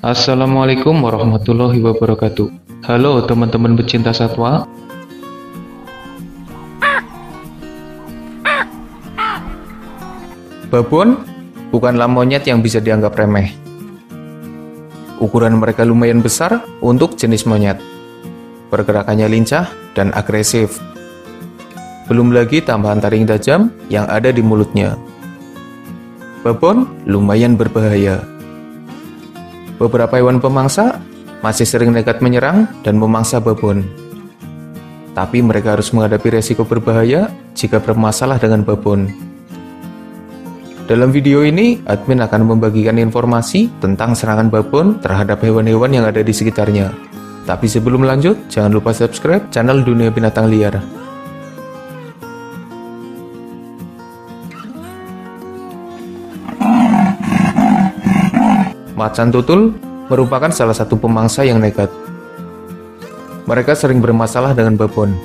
Assalamualaikum warahmatullahi wabarakatuh. Halo teman-teman pecinta satwa. Babon bukanlah monyet yang bisa dianggap remeh. Ukuran mereka lumayan besar untuk jenis monyet. Pergerakannya lincah dan agresif. Belum lagi tambahan taring tajam yang ada di mulutnya. Babon lumayan berbahaya. Beberapa hewan pemangsa masih sering nekat menyerang dan memangsa babon. Tapi mereka harus menghadapi resiko berbahaya jika bermasalah dengan babon. Dalam video ini, admin akan membagikan informasi tentang serangan babon terhadap hewan-hewan yang ada di sekitarnya. Tapi sebelum lanjut, jangan lupa subscribe channel Dunia Binatang Liar. Macan tutul merupakan salah satu pemangsa yang nekat. Mereka sering bermasalah dengan babon.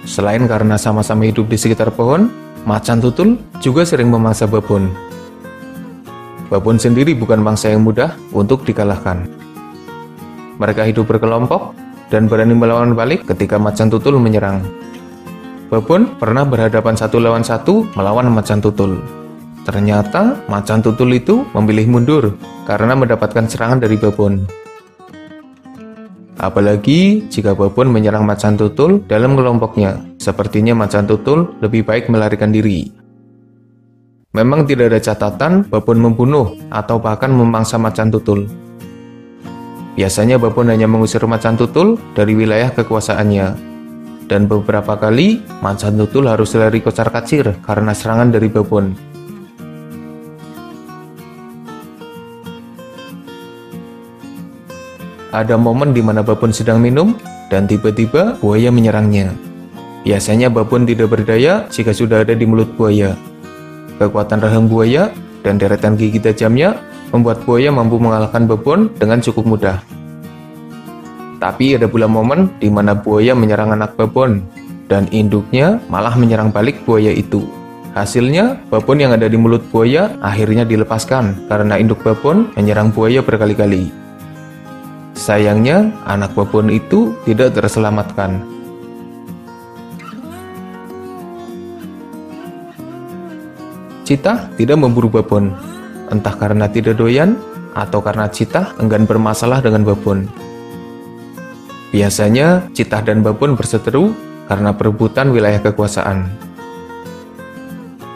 Selain karena sama-sama hidup di sekitar pohon, macan tutul juga sering memangsa babon. Babon sendiri bukan mangsa yang mudah untuk dikalahkan. Mereka hidup berkelompok dan berani melawan balik ketika macan tutul menyerang. Babon pernah berhadapan satu lawan satu melawan macan tutul. Ternyata macan tutul itu memilih mundur karena mendapatkan serangan dari babon. Apalagi jika babon menyerang macan tutul dalam kelompoknya, sepertinya macan tutul lebih baik melarikan diri. Memang tidak ada catatan babon membunuh atau bahkan memangsa macan tutul. Biasanya babon hanya mengusir macan tutul dari wilayah kekuasaannya. Dan beberapa kali macan tutul harus lari kocar-kacir karena serangan dari babon. Ada momen di mana babon sedang minum dan tiba-tiba buaya menyerangnya. Biasanya babon tidak berdaya jika sudah ada di mulut buaya. Kekuatan rahang buaya dan deretan gigi tajamnya membuat buaya mampu mengalahkan babon dengan cukup mudah. Tapi ada pula momen di mana buaya menyerang anak babon dan induknya malah menyerang balik buaya itu. Hasilnya, babon yang ada di mulut buaya akhirnya dilepaskan karena induk babon menyerang buaya berkali-kali. Sayangnya, anak babon itu tidak terselamatkan. Citah tidak memburu babon, entah karena tidak doyan atau karena citah enggan bermasalah dengan babon. Biasanya, citah dan babon berseteru karena perebutan wilayah kekuasaan.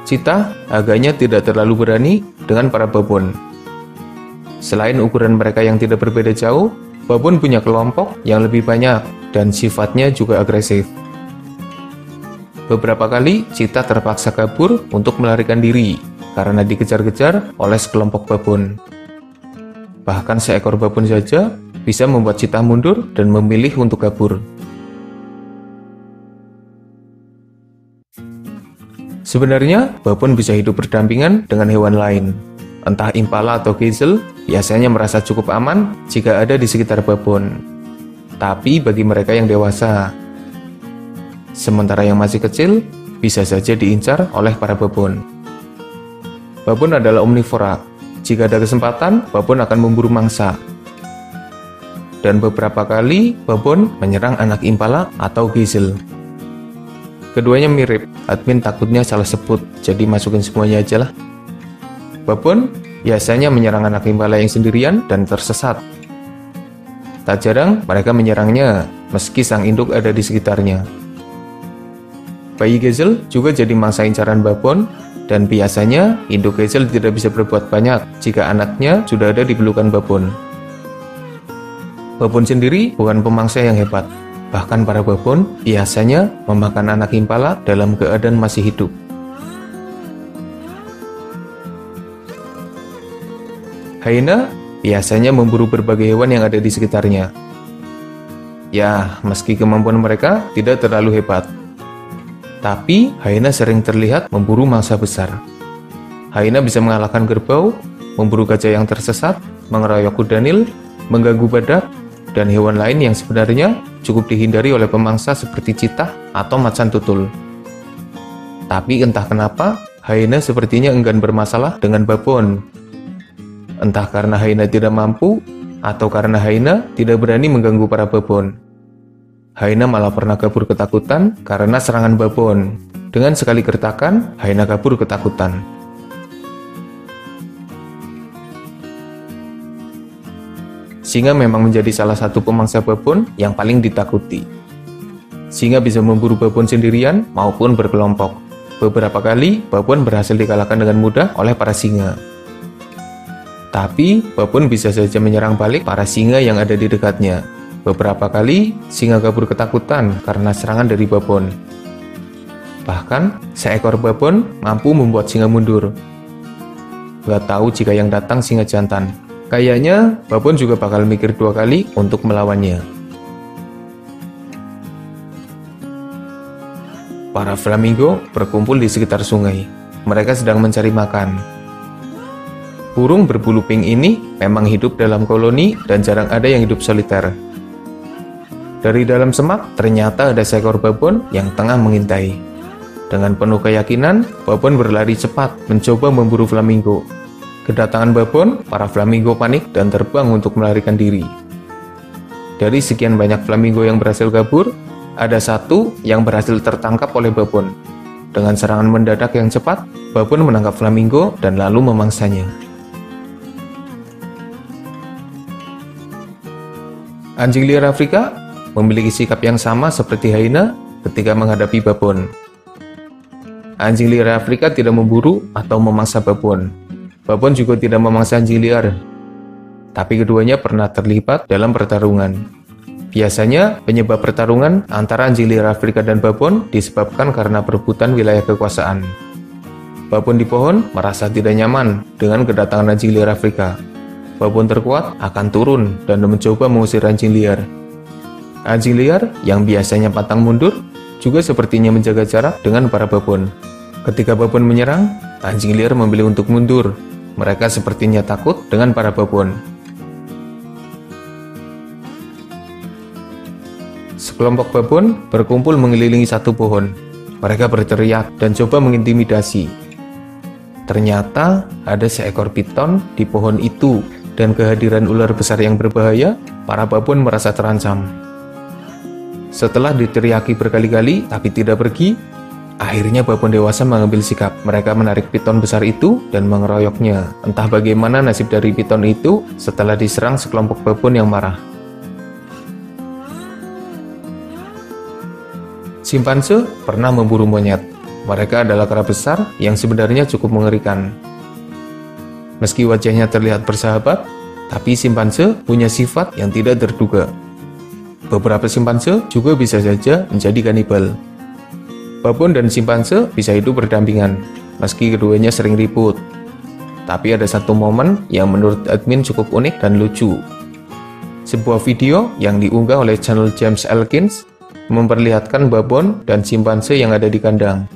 Citah agaknya tidak terlalu berani dengan para babon. Selain ukuran mereka yang tidak berbeda jauh, babon punya kelompok yang lebih banyak dan sifatnya juga agresif. Beberapa kali citah terpaksa kabur untuk melarikan diri karena dikejar-kejar oleh sekelompok babon. Bahkan seekor babon saja bisa membuat citah mundur dan memilih untuk kabur. Sebenarnya, babon bisa hidup berdampingan dengan hewan lain. Entah impala atau gazelle, biasanya merasa cukup aman jika ada di sekitar babon. Tapi bagi mereka yang dewasa, sementara yang masih kecil, bisa saja diincar oleh para babon. Babon adalah omnivora. Jika ada kesempatan, babon akan memburu mangsa. Dan beberapa kali, babon menyerang anak impala atau gazelle. Keduanya mirip, admin takutnya salah sebut, jadi masukin semuanya aja lah. Babon biasanya menyerang anak impala yang sendirian dan tersesat. Tak jarang mereka menyerangnya meski sang induk ada di sekitarnya. Bayi gazelle juga jadi mangsa incaran babon dan biasanya induk gazelle tidak bisa berbuat banyak jika anaknya sudah ada di pelukan babon. Babon sendiri bukan pemangsa yang hebat. Bahkan para babon biasanya memakan anak impala dalam keadaan masih hidup. Hyena biasanya memburu berbagai hewan yang ada di sekitarnya. Ya, meski kemampuan mereka tidak terlalu hebat, tapi hyena sering terlihat memburu mangsa besar. Hyena bisa mengalahkan kerbau, memburu gajah yang tersesat, mengeroyok kuda Nil, mengganggu badak, dan hewan lain yang sebenarnya cukup dihindari oleh pemangsa seperti citah atau macan tutul. Tapi entah kenapa, hyena sepertinya enggan bermasalah dengan babon. Entah karena hyena tidak mampu, atau karena hyena tidak berani mengganggu para babon. Hyena malah pernah kabur ketakutan karena serangan babon. Dengan sekali gertakan, hyena kabur ketakutan. Singa memang menjadi salah satu pemangsa babon yang paling ditakuti. Singa bisa memburu babon sendirian maupun berkelompok. Beberapa kali, babon berhasil dikalahkan dengan mudah oleh para singa. Tapi, babon bisa saja menyerang balik para singa yang ada di dekatnya. Beberapa kali, singa kabur ketakutan karena serangan dari babon. Bahkan, seekor babon mampu membuat singa mundur. Gak tahu jika yang datang singa jantan. Kayaknya, babon juga bakal mikir 2 kali untuk melawannya. Para flamingo berkumpul di sekitar sungai. Mereka sedang mencari makan. Burung berbulu pink ini memang hidup dalam koloni dan jarang ada yang hidup soliter. Dari dalam semak, ternyata ada seekor babon yang tengah mengintai. Dengan penuh keyakinan, babon berlari cepat mencoba memburu flamingo. Kedatangan babon, para flamingo panik dan terbang untuk melarikan diri. Dari sekian banyak flamingo yang berhasil kabur, ada satu yang berhasil tertangkap oleh babon. Dengan serangan mendadak yang cepat, babon menangkap flamingo dan lalu memangsanya. Anjing liar Afrika memiliki sikap yang sama seperti hyena ketika menghadapi babon. Anjing liar Afrika tidak memburu atau memangsa babon. Babon juga tidak memangsa anjing liar, tapi keduanya pernah terlibat dalam pertarungan. Biasanya, penyebab pertarungan antara anjing liar Afrika dan babon disebabkan karena perebutan wilayah kekuasaan. Babon di pohon merasa tidak nyaman dengan kedatangan anjing liar Afrika. Babon terkuat akan turun dan mencoba mengusir anjing liar. Anjing liar yang biasanya pantang mundur juga sepertinya menjaga jarak dengan para babon. Ketika babon menyerang, anjing liar memilih untuk mundur. Mereka sepertinya takut dengan para babon. Sekelompok babon berkumpul mengelilingi satu pohon. Mereka berteriak dan coba mengintimidasi. Ternyata ada seekor piton di pohon itu, dan kehadiran ular besar yang berbahaya, para babon merasa terancam. Setelah diteriaki berkali-kali tapi tidak pergi, akhirnya babon dewasa mengambil sikap. Mereka menarik piton besar itu dan mengeroyoknya. Entah bagaimana nasib dari piton itu setelah diserang sekelompok babon yang marah. Simpanse pernah memburu monyet. Mereka adalah kera besar yang sebenarnya cukup mengerikan. Meski wajahnya terlihat bersahabat, tapi simpanse punya sifat yang tidak terduga. Beberapa simpanse juga bisa saja menjadi kanibal. Babon dan simpanse bisa hidup berdampingan, meski keduanya sering ribut. Tapi ada satu momen yang menurut admin cukup unik dan lucu. Sebuah video yang diunggah oleh channel James Elkins memperlihatkan babon dan simpanse yang ada di kandang.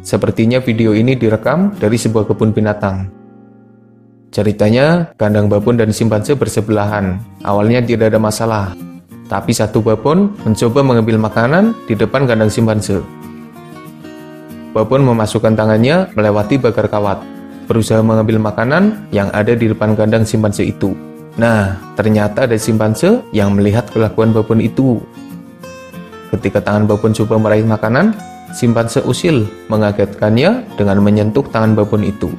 Sepertinya video ini direkam dari sebuah kebun binatang. Ceritanya, kandang babon dan simpanse bersebelahan. Awalnya tidak ada masalah, tapi satu babon mencoba mengambil makanan di depan kandang simpanse. Babon memasukkan tangannya melewati pagar kawat, berusaha mengambil makanan yang ada di depan kandang simpanse itu. Nah, ternyata ada simpanse yang melihat kelakuan babon itu. Ketika tangan babon coba meraih makanan, simpanse usil mengagetkannya dengan menyentuh tangan babon itu.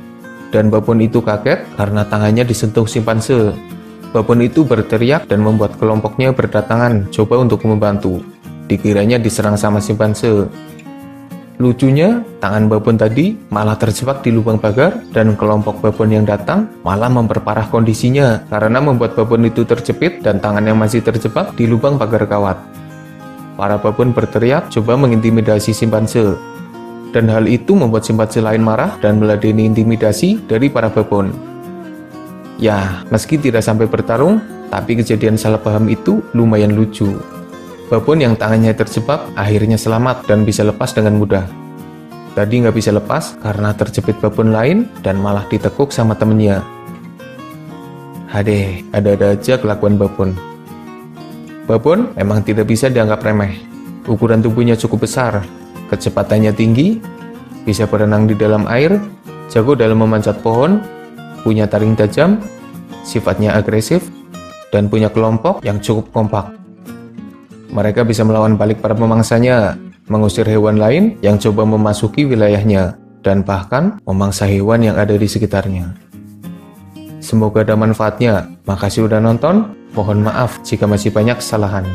Dan babon itu kaget karena tangannya disentuh simpanse. Babon itu berteriak dan membuat kelompoknya berdatangan coba untuk membantu. Dikiranya diserang sama simpanse. Lucunya, tangan babon tadi malah terjebak di lubang pagar dan kelompok babon yang datang malah memperparah kondisinya karena membuat babon itu terjepit dan tangan yang masih terjebak di lubang pagar kawat. Para babon berteriak coba mengintimidasi simpanse. Dan hal itu membuat simpanse lain marah dan meladeni intimidasi dari para babon. Ya, meski tidak sampai bertarung, tapi kejadian salah paham itu lumayan lucu. Babon yang tangannya terjebak akhirnya selamat dan bisa lepas dengan mudah. Tadi nggak bisa lepas karena terjepit babon lain dan malah ditekuk sama temennya. Hadeh, ada-ada aja kelakuan babon. Babon memang tidak bisa dianggap remeh. Ukuran tubuhnya cukup besar, kecepatannya tinggi, bisa berenang di dalam air, jago dalam memanjat pohon, punya taring tajam, sifatnya agresif, dan punya kelompok yang cukup kompak. Mereka bisa melawan balik para pemangsanya, mengusir hewan lain yang coba memasuki wilayahnya, dan bahkan memangsa hewan yang ada di sekitarnya. Semoga ada manfaatnya. Makasih udah nonton. Mohon maaf jika masih banyak kesalahan.